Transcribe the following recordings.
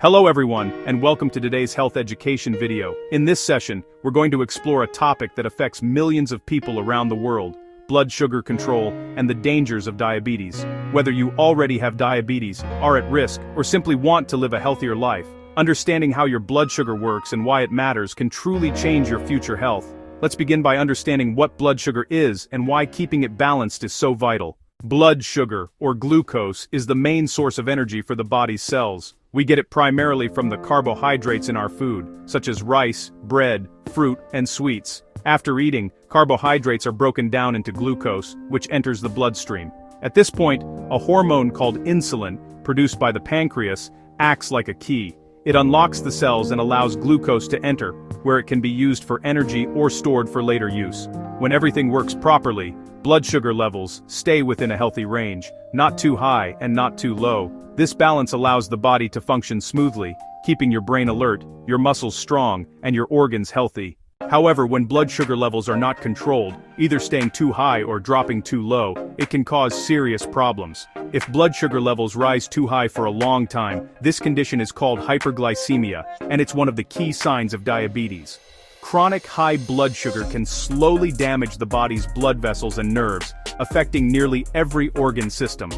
Hello everyone, and welcome to today's health education video. In this session, we're going to explore a topic that affects millions of people around the world: blood sugar control and the dangers of diabetes. Whether you already have diabetes, are at risk, or simply want to live a healthier life, understanding how your blood sugar works and why it matters can truly change your future health. Let's begin by understanding what blood sugar is and why keeping it balanced is so vital. Blood sugar, or glucose, is the main source of energy for the body's cells. We get it primarily from the carbohydrates in our food, such as rice, bread, fruit, and sweets. After eating, carbohydrates are broken down into glucose, which enters the bloodstream. At this point, a hormone called insulin, produced by the pancreas, acts like a key. It unlocks the cells and allows glucose to enter, where it can be used for energy or stored for later use. When everything works properly, blood sugar levels stay within a healthy range, not too high and not too low. This balance allows the body to function smoothly, keeping your brain alert, your muscles strong, and your organs healthy. However, when blood sugar levels are not controlled, either staying too high or dropping too low, it can cause serious problems. If blood sugar levels rise too high for a long time, this condition is called hyperglycemia, and it's one of the key signs of diabetes. Chronic high blood sugar can slowly damage the body's blood vessels and nerves, affecting nearly every organ system.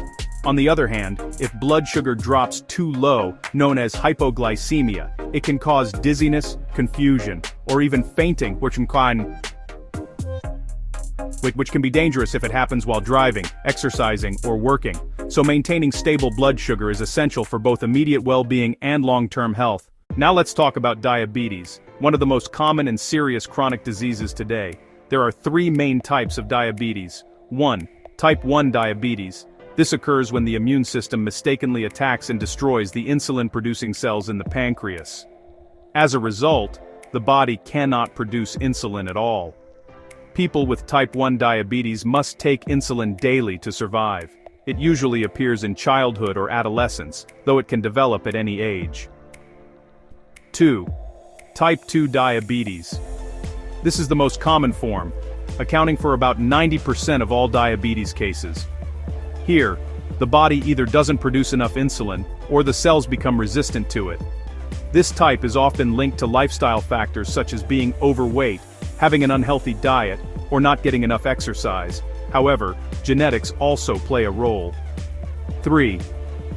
On the other hand, if blood sugar drops too low, known as hypoglycemia, it can cause dizziness, confusion, or even fainting, which can be dangerous if it happens while driving, exercising, or working. So maintaining stable blood sugar is essential for both immediate well-being and long-term health. Now let's talk about diabetes, one of the most common and serious chronic diseases today. There are three main types of diabetes. 1. Type 1 diabetes. This occurs when the immune system mistakenly attacks and destroys the insulin-producing cells in the pancreas. As a result, the body cannot produce insulin at all. People with type 1 diabetes must take insulin daily to survive. It usually appears in childhood or adolescence, though it can develop at any age. 2. Type 2 diabetes. This is the most common form, accounting for about 90% of all diabetes cases. Here, the body either doesn't produce enough insulin, or the cells become resistant to it. This type is often linked to lifestyle factors such as being overweight, having an unhealthy diet, or not getting enough exercise. However, genetics also play a role. 3.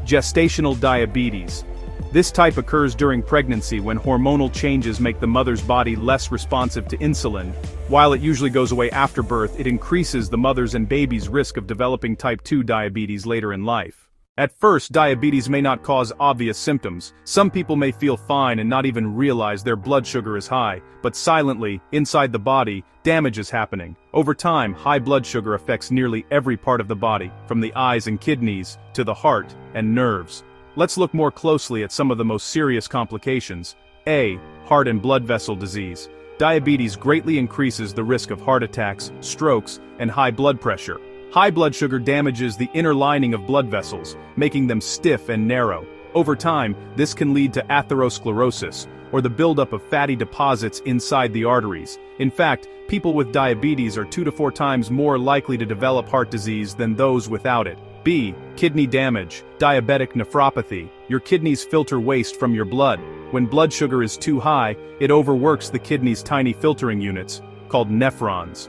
Gestational diabetes. This type occurs during pregnancy when hormonal changes make the mother's body less responsive to insulin. While it usually goes away after birth, it increases the mother's and baby's risk of developing type 2 diabetes later in life. At first, diabetes may not cause obvious symptoms. Some people may feel fine and not even realize their blood sugar is high, but silently, inside the body, damage is happening. Over time, high blood sugar affects nearly every part of the body, from the eyes and kidneys, to the heart and nerves. Let's look more closely at some of the most serious complications. A. Heart and blood vessel disease. Diabetes greatly increases the risk of heart attacks, strokes, and high blood pressure. High blood sugar damages the inner lining of blood vessels, making them stiff and narrow. Over time, this can lead to atherosclerosis, or the buildup of fatty deposits inside the arteries. In fact, people with diabetes are 2 to 4 times more likely to develop heart disease than those without it. B. Kidney damage. Diabetic nephropathy. Your kidneys filter waste from your blood. When blood sugar is too high, it overworks the kidney's tiny filtering units, called nephrons.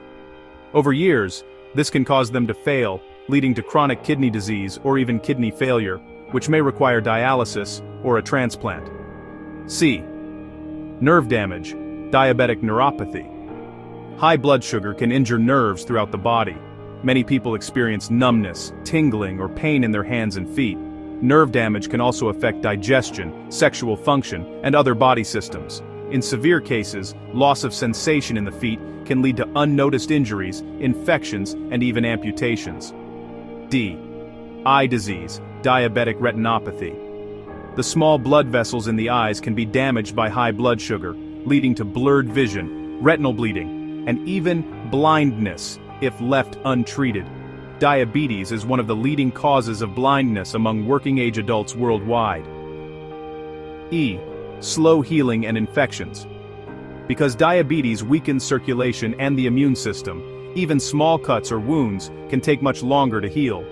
Over years, this can cause them to fail, leading to chronic kidney disease or even kidney failure, which may require dialysis or a transplant. C. Nerve damage. Diabetic neuropathy. High blood sugar can injure nerves throughout the body. Many people experience numbness, tingling, or pain in their hands and feet. Nerve damage can also affect digestion, sexual function, and other body systems. In severe cases, loss of sensation in the feet can lead to unnoticed injuries, infections, and even amputations. D. Eye disease, diabetic retinopathy. The small blood vessels in the eyes can be damaged by high blood sugar, leading to blurred vision, retinal bleeding, and even blindness if left untreated. Diabetes is one of the leading causes of blindness among working-age adults worldwide. E. Slow healing and infections. Because diabetes weakens circulation and the immune system, even small cuts or wounds can take much longer to heal.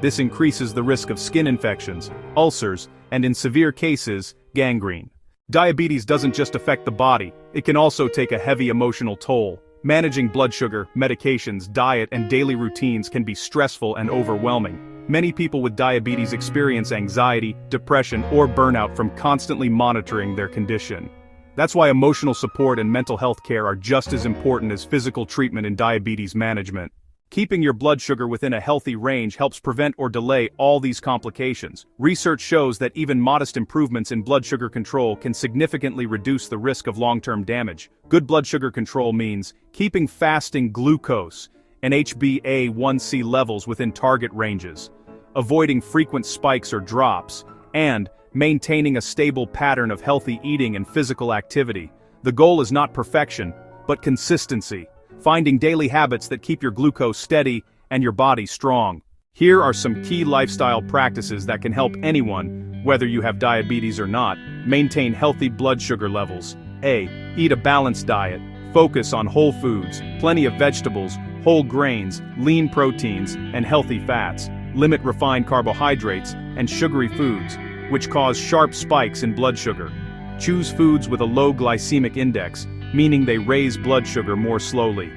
This increases the risk of skin infections, ulcers, and in severe cases, Gangrene. Diabetes doesn't just affect the body, it can also take a heavy emotional toll. Managing blood sugar, medications, diet, and daily routines can be stressful and overwhelming. Many people with diabetes experience anxiety, depression, or burnout from constantly monitoring their condition. That's why emotional support and mental health care are just as important as physical treatment in diabetes management. Keeping your blood sugar within a healthy range helps prevent or delay all these complications. Research shows that even modest improvements in blood sugar control can significantly reduce the risk of long-term damage. Good blood sugar control means keeping fasting glucose and HbA1c levels within target ranges, avoiding frequent spikes or drops, and maintaining a stable pattern of healthy eating and physical activity. The goal is not perfection, but consistency. Finding daily habits that keep your glucose steady and your body strong. Here are some key lifestyle practices that can help anyone, whether you have diabetes or not, maintain healthy blood sugar levels. A. Eat a balanced diet. Focus on whole foods, plenty of vegetables, whole grains, lean proteins, and healthy fats. Limit refined carbohydrates and sugary foods, which cause sharp spikes in blood sugar. Choose foods with a low glycemic index, meaning they raise blood sugar more slowly.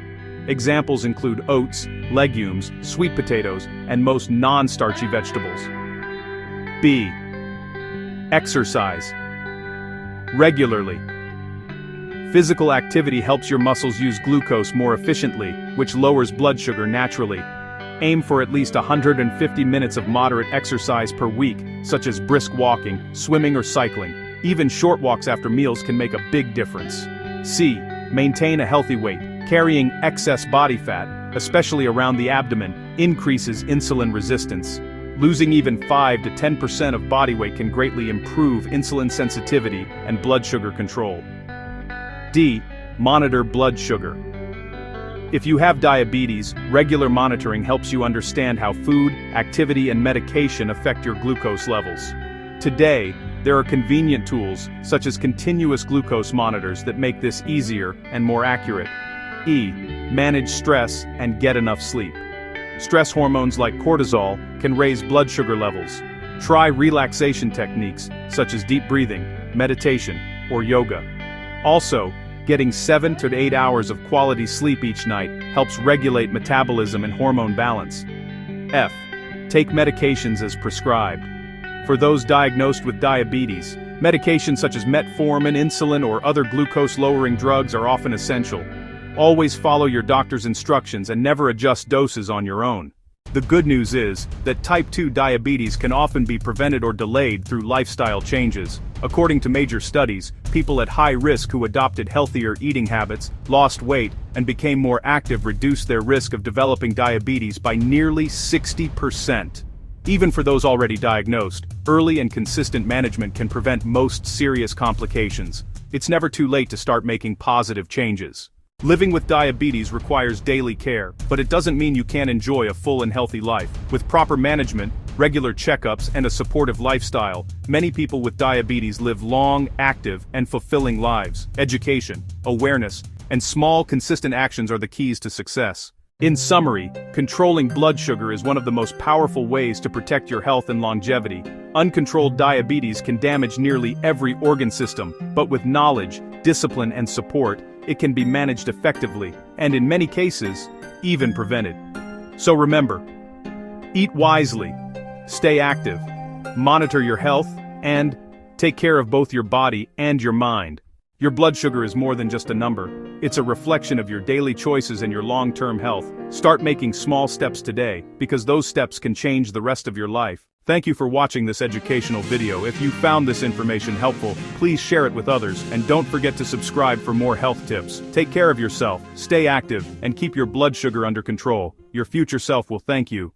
Examples include oats, legumes, sweet potatoes, and most non-starchy vegetables. B. Exercise regularly. Physical activity helps your muscles use glucose more efficiently, which lowers blood sugar naturally. Aim for at least 150 minutes of moderate exercise per week, such as brisk walking, swimming, or cycling. Even short walks after meals can make a big difference. C. Maintain a healthy weight. Carrying excess body fat, especially around the abdomen, increases insulin resistance. Losing even 5 to 10% of body weight can greatly improve insulin sensitivity and blood sugar control. D. Monitor blood sugar. If you have diabetes, regular monitoring helps you understand how food, activity, and medication affect your glucose levels. Today, there are convenient tools, such as continuous glucose monitors, that make this easier and more accurate. E. Manage stress and get enough sleep. Stress hormones like cortisol can raise blood sugar levels. Try relaxation techniques, such as deep breathing, meditation, or yoga. Also, getting 7 to 8 hours of quality sleep each night helps regulate metabolism and hormone balance. F. Take medications as prescribed. For those diagnosed with diabetes, medications such as metformin, insulin, or other glucose-lowering drugs are often essential. Always follow your doctor's instructions and never adjust doses on your own. The good news is that type 2 diabetes can often be prevented or delayed through lifestyle changes. According to major studies, people at high risk who adopted healthier eating habits, lost weight, and became more active reduced their risk of developing diabetes by nearly 60%. Even for those already diagnosed, early and consistent management can prevent most serious complications. It's never too late to start making positive changes. Living with diabetes requires daily care, but it doesn't mean you can't enjoy a full and healthy life. With proper management, regular checkups, and a supportive lifestyle, many people with diabetes live long, active, and fulfilling lives. Education, awareness, and small, consistent actions are the keys to success. In summary, controlling blood sugar is one of the most powerful ways to protect your health and longevity. Uncontrolled diabetes can damage nearly every organ system, but with knowledge, discipline, and support, it can be managed effectively, and in many cases, even prevented. So remember, eat wisely, stay active, monitor your health, and take care of both your body and your mind. Your blood sugar is more than just a number. It's a reflection of your daily choices and your long-term health. Start making small steps today, because those steps can change the rest of your life. Thank you for watching this educational video. If you found this information helpful, please share it with others, and don't forget to subscribe for more health tips. Take care of yourself, stay active, and keep your blood sugar under control. Your future self will thank you.